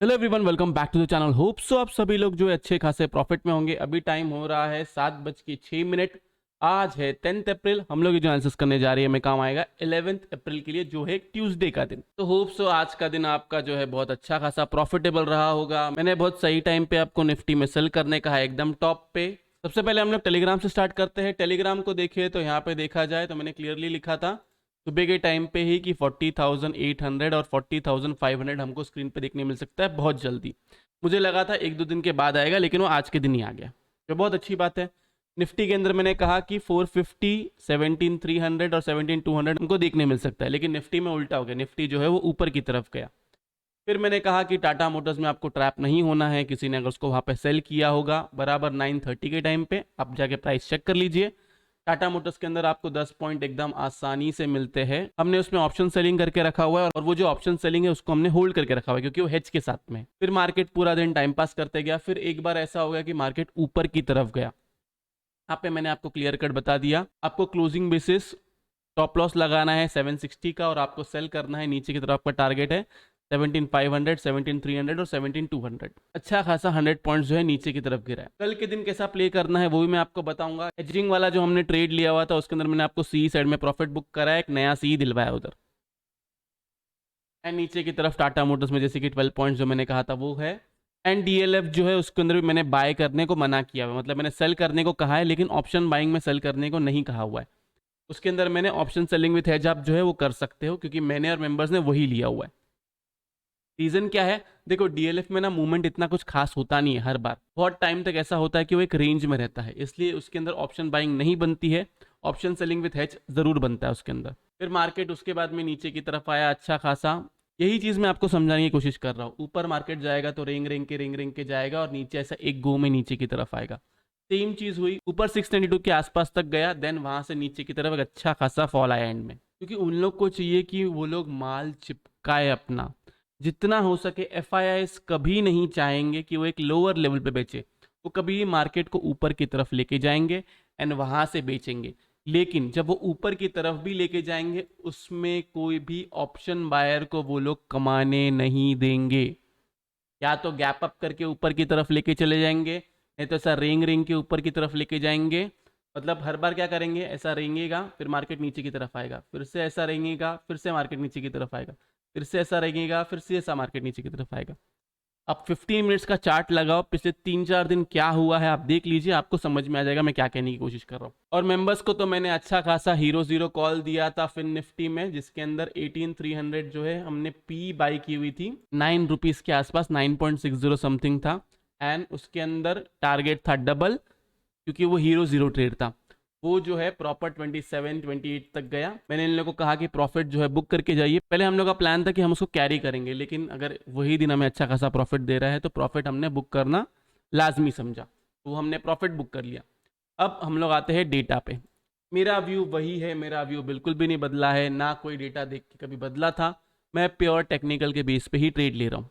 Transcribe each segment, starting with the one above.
Hello everyone, welcome back to the channel. Hope so आप सभी लोग जो है अच्छे खासे प्रॉफिट में होंगे। अभी टाइम हो रहा है 7:06। आज है 10 अप्रैल। हम लोग ये जो एनालिसिस करने जा रही है, में काम आएगा 11 अप्रैल के लिए, जो है ट्यूसडे का दिन। तो होप सो आज का दिन आपका जो है बहुत अच्छा खासा प्रॉफिटेबल रहा होगा। मैंने बहुत सही टाइम पे आपको निफ्टी में सेल करने का है, एकदम टॉप पे। सबसे पहले हम लोग टेलीग्राम से स्टार्ट करते हैं। टेलीग्राम को देखिए तो यहाँ पे देखा जाए तो मैंने क्लियरली लिखा था सुबह के टाइम पे ही कि 40,800 और 40,500 हमको स्क्रीन पे देखने मिल सकता है बहुत जल्दी। मुझे लगा था एक दो दिन के बाद आएगा, लेकिन वो आज के दिन ही आ गया, जो बहुत अच्छी बात है। निफ्टी के अंदर मैंने कहा कि 450, 17,300 और 17,200 हमको देखने मिल सकता है, लेकिन निफ्टी में उल्टा हो गया। निफ्टी जो है वो ऊपर की तरफ गया। फिर मैंने कहा कि टाटा मोटर्स में आपको ट्रैप नहीं होना है। किसी ने अगर उसको वहां पे सेल किया होगा बराबर 9:30 के टाइम पे, आप जाके प्राइस चेक कर लीजिए। टाटा मोटर्स के अंदर आपको 10 पॉइंट एकदम आसानी से मिलते हैं। हमने उसमें ऑप्शन सेलिंग करके रखा हुआ है, और वो जो ऑप्शन सेलिंग है उसको हमने होल्ड करके रखा हुआ है, क्योंकि वो हेज के साथ में। फिर मार्केट पूरा दिन टाइम पास करते गया। फिर एक बार ऐसा हो गया कि मार्केट ऊपर की तरफ गया। यहाँ पे मैंने आपको क्लियर कट बता दिया, आपको क्लोजिंग बेसिस टॉप लॉस लगाना है 760 का, और आपको सेल करना है नीचे की तरफ। आपका टारगेट है 17,500, 17,300 और 17,200। अच्छा खासा 100 पॉइंट्स जो है नीचे की तरफ गिरा है। कल के दिन कैसा प्ले करना है वो भी मैं आपको बताऊंगा। एजरिंग वाला जो हमने ट्रेड लिया हुआ था उसके अंदर मैंने आपको सी साइड में प्रॉफिट बुक करा है, एक नया सी दिलवाया उधर। एंड नीचे की तरफ टाटा मोटर्स में जैसे कि 12 पॉइंट्स जो मैंने कहा था वो है। एंड डीएलएफ जो है उसके अंदर भी मैंने बाय करने को मना किया हुआ है, मतलब मैंने सेल करने को कहा है, लेकिन ऑप्शन बाइंग में सेल करने को नहीं कहा हुआ है। उसके अंदर मैंने ऑप्शन सेलिंग विथ हेज आप जो है वो कर सकते हो, क्योंकि मैंने और मेंबर्स ने वही लिया हुआ है। रीजन क्या है? देखो, डीएलएफ में ना मूवमेंट इतना कुछ खास होता नहीं है। हर बार बहुत टाइम तक ऐसा होता है कि वो एक रेंज में रहता है, इसलिए उसके अंदर ऑप्शन बाइंग नहीं बनती है। ऑप्शन सेलिंग विथ हेज जरूर बनता है उसके अंदर। फिर मार्केट उसके बाद में नीचे की तरफ आया अच्छा खासा। यही चीज मैं आपको समझाने की कोशिश कर रहा हूँ। ऊपर मार्केट जाएगा तो रेंग रेंग के जाएगा, और नीचे ऐसा एक गो में नीचे की तरफ आएगा। सेम चीज हुई, ऊपर 692 के आसपास तक गया, देन वहां से नीचे की तरफ एक अच्छा खासा फॉल आया एंड में। क्योंकि उन लोग को चाहिए कि वो लोग माल चिपकाए अपना, जितना हो सके। एफ कभी नहीं चाहेंगे कि वो एक लोअर लेवल पे बेचे। वो कभी मार्केट को ऊपर की तरफ लेके जाएंगे एंड वहां से बेचेंगे। लेकिन जब वो ऊपर की तरफ भी लेके जाएंगे, उसमें कोई भी ऑप्शन बायर को वो लोग कमाने नहीं देंगे। या तो गैप अप करके ऊपर की तरफ लेके चले जाएंगे, नहीं तो ऐसा रेंग रेंग के ऊपर की तरफ लेके जाएंगे। मतलब हर बार क्या करेंगे, ऐसा रेंगेगा फिर मार्केट नीचे की तरफ आएगा, फिर से ऐसा रेंगेगा फिर से मार्केट नीचे की तरफ आएगा, फिर से ऐसा रहेगा फिर से ऐसा मार्केट नीचे की तरफ आएगा। अब 15 मिनट्स का चार्ट लगाओ, पिछले 3-4 दिन क्या हुआ है आप देख लीजिए, आपको समझ में आ जाएगा मैं क्या कहने की कोशिश कर रहा हूँ। और मेंबर्स को तो मैंने अच्छा खासा हीरो जीरो कॉल दिया था फिर निफ्टी में, जिसके अंदर 18,300 जो है हमने पी बाई की हुई थी 9 रुपीज के आसपास, 9.60 समथिंग था। एंड उसके अंदर टारगेट था डबल, क्योंकि वो हीरो जीरो ट्रेड था। वो जो है प्रॉपर 27-28 तक गया। मैंने इन लोगों को कहा कि प्रॉफिट जो है बुक करके जाइए। पहले हम लोग का प्लान था कि हम उसको कैरी करेंगे, लेकिन अगर वही दिन हमें अच्छा खासा प्रॉफिट दे रहा है तो प्रॉफिट हमने बुक करना लाजमी समझा, तो हमने प्रॉफिट बुक कर लिया। अब हम लोग आते हैं डेटा पे। मेरा व्यू वही है, मेरा व्यू बिल्कुल भी नहीं बदला है, ना कोई डेटा देख के कभी बदला था। मैं प्योर टेक्निकल के बेस पे ही ट्रेड ले रहा हूँ।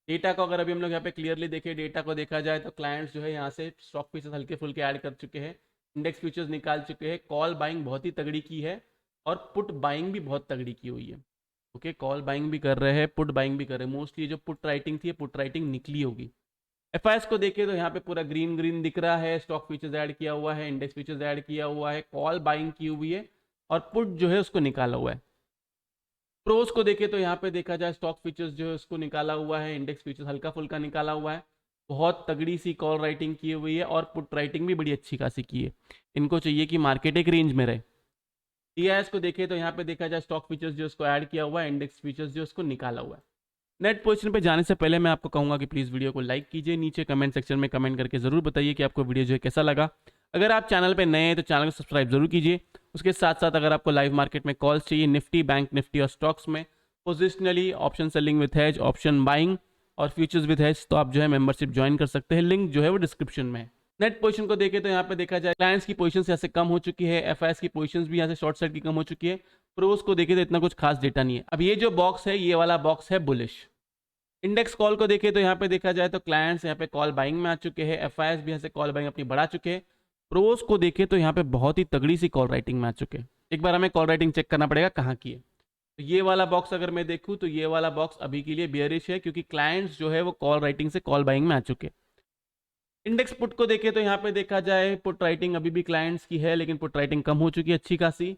डेटा को अगर अभी हम लोग यहाँ पे क्लियरली देखें, डेटा को देखा जाए तो क्लाइंट्स जो है यहाँ से स्टॉक फीचर्स हल्के फुल्के ऐड कर चुके हैं, इंडेक्स फ्यूचर्स निकाल चुके हैं, कॉल बाइंग बहुत ही तगड़ी की है, और पुट बाइंग भी बहुत तगड़ी की हुई है। ओके, कॉल बाइंग भी कर रहे हैं, पुट बाइंग भी कर रहे हैं। मोस्टली जो पुट राइटिंग थी, पुट राइटिंग निकली होगी। एफ को देखें तो यहाँ पे पूरा ग्रीन ग्रीन दिख रहा है। स्टॉक फीचर्स ऐड किया हुआ है, इंडेक्स फीचर्स ऐड किया हुआ है, कॉल बाइंग की हुई है, और पुट जो है उसको निकाला हुआ है। प्रोस को देखें तो यहाँ पे देखा जाए स्टॉक फीचर्स जो है उसको निकाला हुआ है, इंडेक्स फीचर्स हल्का फुल्का निकाला हुआ है। बहुत तगड़ी सी कॉल राइटिंग की हुई है, और पुट राइटिंग भी बड़ी अच्छी खासी की है। इनको चाहिए कि मार्केट एक रेंज में रहे। टीआईएस को देखें तो यहाँ पे देखा जाए स्टॉक फीचर्स जो उसको ऐड किया हुआ है, इंडेक्स फीचर्स जो उसको निकाला हुआ है। नेट पोजीशन पे जाने से पहले मैं आपको कहूंगा कि प्लीज़ वीडियो को लाइक कीजिए, नीचे कमेंट सेक्शन में कमेंट करके ज़रूर बताइए कि आपको वीडियो जो है कैसा लगा। अगर आप चैनल पे नए हैं तो चैनल को सब्सक्राइब जरूर कीजिए। उसके साथ साथ अगर आपको लाइव मार्केट में कॉल्स चाहिए निफ्टी, बैंक निफ्टी और स्टॉक्स में, positionally, option selling with hedge, option buying और फ्यूचर्स विथ हेज, तो आप जो है मेंबरशिप ज्वाइन कर सकते हैं। लिंक जो है वो डिस्क्रिप्शन में है। नेट पोजीशन को देखें तो यहाँ पे देखा जाए क्लाइंट्स की पोजीशन यहाँ से कम हो चुकी है, एफ की पोजीशन भी यहाँ से शॉर्ट साइड की कम हो चुकी है। प्रोस को देखें तो इतना कुछ खास डेटा नहीं है। अब ये जो बॉक्स है, ये वाला बॉक्स है बुलिश। इंडेक्स कॉल को देखें तो यहाँ पे देखा जाए तो क्लाइंट्स यहाँ पे कॉल बाइंग में आ चुके हैं, एफ भी यहाँ से कॉल बाइंग अपनी बढ़ा चुके हैं। प्रोस को देखें तो यहाँ पे बहुत ही तगड़ी सी कॉल राइटिंग में आ चुके हैं। एक बार हमें कॉल राइटिंग चेक करना पड़ेगा कहाँ की है। तो ये वाला बॉक्स अगर मैं देखूं तो ये वाला बॉक्स अभी के लिए बियरिश है, क्योंकि क्लाइंट्स जो है वो कॉल राइटिंग से कॉल बाइंग में आ चुके हैं। इंडेक्स पुट को देखें तो यहाँ पे देखा जाए पुट राइटिंग अभी भी क्लाइंट्स की है, लेकिन पुट राइटिंग कम हो चुकी है अच्छी खासी।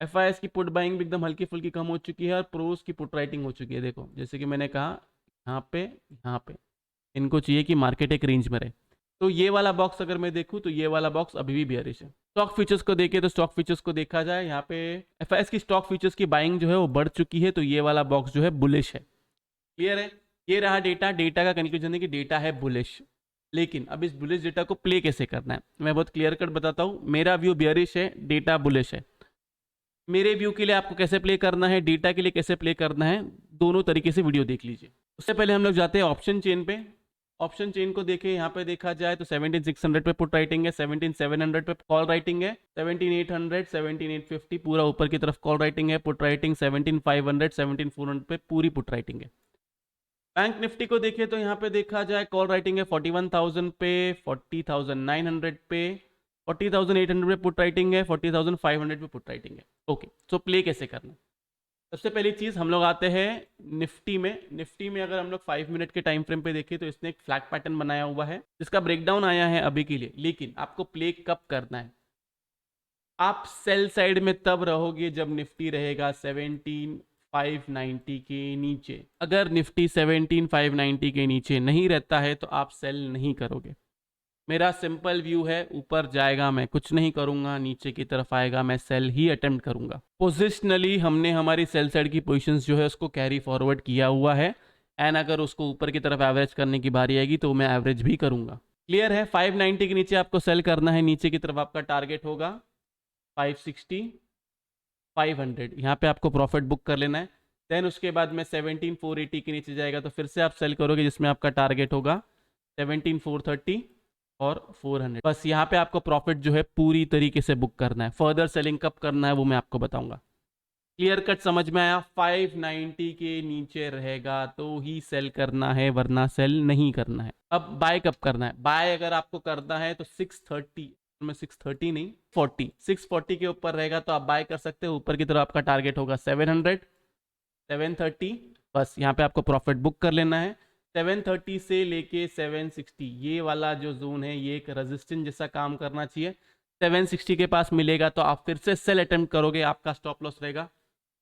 एफआईएस की पुट बाइंग भी एकदम हल्की फुल्की कम हो चुकी है, और प्रोस की पुट राइटिंग हो चुकी है। देखो जैसे कि मैंने कहा यहाँ पे इनको चाहिए कि मार्केट एक रेंज में रहे। तो ये वाला बॉक्स अगर मैं देखूँ तो ये वाला बॉक्स अभी भी बियरिश है। स्टॉक फीचर्स को देखें तो स्टॉक फीचर्स को देखा जाए, यहाँ पे एफआईएस की स्टॉक फीचर्स की बाइंग जो है वो बढ़ चुकी है, तो ये वाला बॉक्स जो है बुलिश है। क्लियर है? ये रहा डेटा। डेटा का कंक्लूजन है कि डेटा है बुलिश। लेकिन अब इस बुलिश डेटा को प्ले कैसे करना है मैं बहुत क्लियर कट बताता हूँ। मेरा व्यू बियरिश है, डेटा बुलिश है। मेरे व्यू के लिए आपको कैसे प्ले करना है, डेटा के लिए कैसे प्ले करना है, दोनों तरीके से वीडियो देख लीजिए। उससे पहले हम लोग जाते हैं ऑप्शन चेन पे। ऑप्शन चेन को देखें, यहाँ पे देखा जाए तो 17600 पे पुट राइटिंग है, 17700 पे कॉल राइटिंग है, 17800 17850 पूरा ऊपर की तरफ कॉल राइटिंग है, पुट राइटिंग 17500 17400 पे पूरी पुट राइटिंग है। बैंक निफ्टी को देखें तो यहाँ पे देखा जाए कॉल राइटिंग है 41000 पे, 40900 पे, 40800 पे पुट राइटिंग है, 40500 पे पुट राइटिंग है। ओके, सो प्ले कैसे करना है? सबसे पहली चीज हम लोग आते हैं निफ्टी में। निफ्टी में अगर हम लोग 5 मिनट के टाइम फ्रेम पे देखें तो इसने एक फ्लैग पैटर्न बनाया हुआ है जिसका ब्रेकडाउन आया है अभी के लिए। लेकिन आपको प्ले कब करना है? आप सेल साइड में तब रहोगे जब निफ्टी रहेगा 17590 के नीचे। अगर निफ्टी 17590 के नीचे नहीं रहता है तो आप सेल नहीं करोगे। मेरा सिंपल व्यू है, ऊपर जाएगा मैं कुछ नहीं करूंगा, नीचे की तरफ आएगा मैं सेल ही अटेम्प्ट करूंगा। पोजिशनली हमने हमारी सेल साइड की पोजीशंस जो है उसको कैरी फॉरवर्ड किया हुआ है, एंड अगर उसको ऊपर की तरफ एवरेज करने की बारी आएगी तो मैं एवरेज भी करूंगा। क्लियर है? 590 के नीचे आपको सेल करना है, नीचे की तरफ आपका टारगेट होगा 560 500, यहाँ पे आपको प्रॉफिट बुक कर लेना है। देन उसके बाद में 17480 के नीचे जाएगा तो फिर से आप सेल करोगे, जिसमें आपका टारगेट होगा 17430 और 400। बस यहाँ पे आपको प्रॉफिट जो है पूरी तरीके से बुक करना है। फर्दर सेलिंग कब करना है वो मैं आपको बताऊंगा। क्लियर कट समझ में आया? 590 के नीचे रहेगा तो ही सेल करना है, वरना सेल नहीं करना है। अब बाय कब करना है? बाय अगर आपको करना है तो 630 में, 630 नहीं 40, 640 के ऊपर रहेगा तो आप बाय कर सकते हो। ऊपर की तरफ आपका टारगेट होगा 700 730। बस यहाँ पे आपको प्रॉफिट बुक कर लेना है। 730 से लेके 760 ये वाला जो जोन है ये एक रेजिस्टेंस जैसा काम करना चाहिए। 760 के पास मिलेगा तो आप फिर से सेल अटेम्प्ट करोगे, आपका स्टॉप लॉस रहेगा।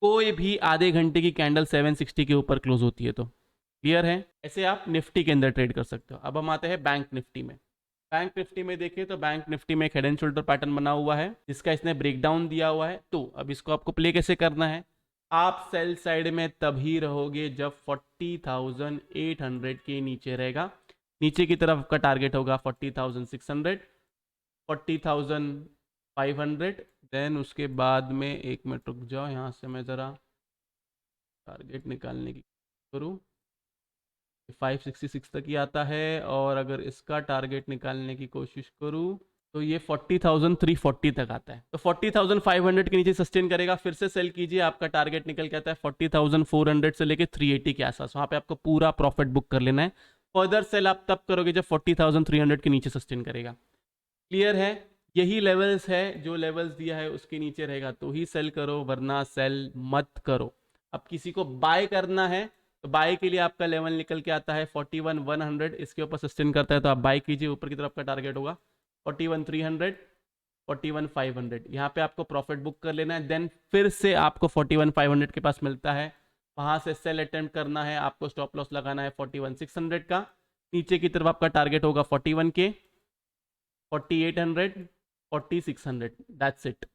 कोई भी आधे घंटे की कैंडल 760 के ऊपर क्लोज होती है तो। क्लियर है? ऐसे आप निफ्टी के अंदर ट्रेड कर सकते हो। अब हम आते हैं बैंक निफ्टी में। बैंक निफ्टी में देखें तो बैंक निफ्टी में एक हेड एंड शोल्डर पैटर्न बना हुआ है जिसका इसने ब्रेकडाउन दिया हुआ है। तो अब इसको आपको प्ले कैसे करना है? आप सेल साइड में तभी रहोगे जब 40,800 के नीचे रहेगा। नीचे की तरफ का टारगेट होगा 40,600 40,500। देन उसके बाद में एक मिनट रुक जाओ, यहाँ से मैं ज़रा टारगेट निकालने की करूँ। 566 तक ही आता है, और अगर इसका टारगेट निकालने की कोशिश करूँ तो ये 40,340 तक आता है। तो 40,500 के नीचे सस्टेन करेगा, फिर से सेल कीजिए, आपका टारगेट निकल के आता है 40,400 से लेके 380 के आसपास। वहाँ पे आपको पूरा प्रॉफिट बुक कर लेना है। फर्दर सेल आप तब करोगे जब 40,300 के नीचे सस्टेन करेगा। क्लियर है? यही लेवल्स है, जो लेवल्स दिया है उसके नीचे रहेगा तो ही सेल करो, वरना सेल मत करो। अब किसी को बाय करना है तो बाय के लिए आपका लेवल निकल के आता है 41,100, इसके ऊपर सस्टेन करता है तो आप बाय कीजिए। ऊपर की तरफ का टारगेट होगा 41,300 41,500। यहाँ पे आपको प्रॉफिट बुक कर लेना है। देन फिर से आपको 41,500 के पास मिलता है, वहां से सेल अटेम्प्ट करना है। आपको स्टॉप लॉस लगाना है 41,600 का। नीचे की तरफ आपका टारगेट होगा 41 के, 4800 4600। That's it.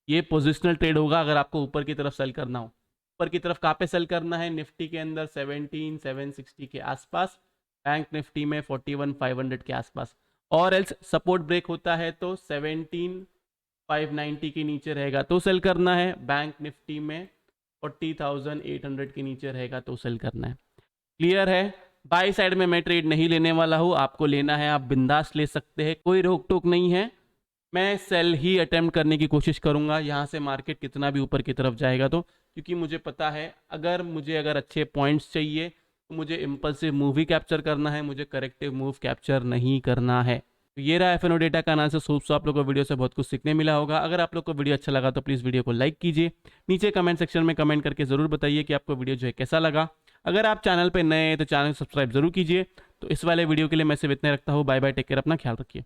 ये पोजिशनल ट्रेड होगा अगर आपको ऊपर की तरफ सेल करना हो। ऊपर की तरफ कहाँ पे सेल करना है? निफ्टी के अंदर 17,760 के आसपास, बैंक निफ्टी में 41,500 के आसपास। और एल्स सपोर्ट ब्रेक होता है तो 17,590 के नीचे रहेगा तो सेल करना है। बैंक निफ्टी में 40,800 के नीचे रहेगा तो सेल करना है। क्लियर है? बाई साइड में मैं ट्रेड नहीं लेने वाला हूँ, आपको लेना है आप बिंदास ले सकते हैं, कोई रोक टोक नहीं है। मैं सेल ही अटेम्प्ट करने की कोशिश करूंगा, यहाँ से मार्केट कितना भी ऊपर की तरफ जाएगा तो, क्योंकि मुझे पता है अगर अच्छे पॉइंट्स चाहिए तो मुझे इम्पल्सिव मूव ही कैप्चर करना है, मुझे करेक्टिव मूव कैप्चर नहीं करना है। तो ये रहा FNO डेटा का एनालिसिस। होप सो आप लोग को वीडियो से बहुत कुछ सीखने मिला होगा। अगर आप लोग को वीडियो अच्छा लगा तो प्लीज़ वीडियो को लाइक कीजिए। नीचे कमेंट सेक्शन में कमेंट करके ज़रूर बताइए कि आपको वीडियो जो है कैसा लगा। अगर आप चैनल पे नए हैं तो चैनल को सब्सक्राइब जरूर कीजिए। तो इस वाले वीडियो के लिए मैं सिर्फ इतने रखता हूँ। बाय बाय, टेक केयर, अपना ख्याल रखिए।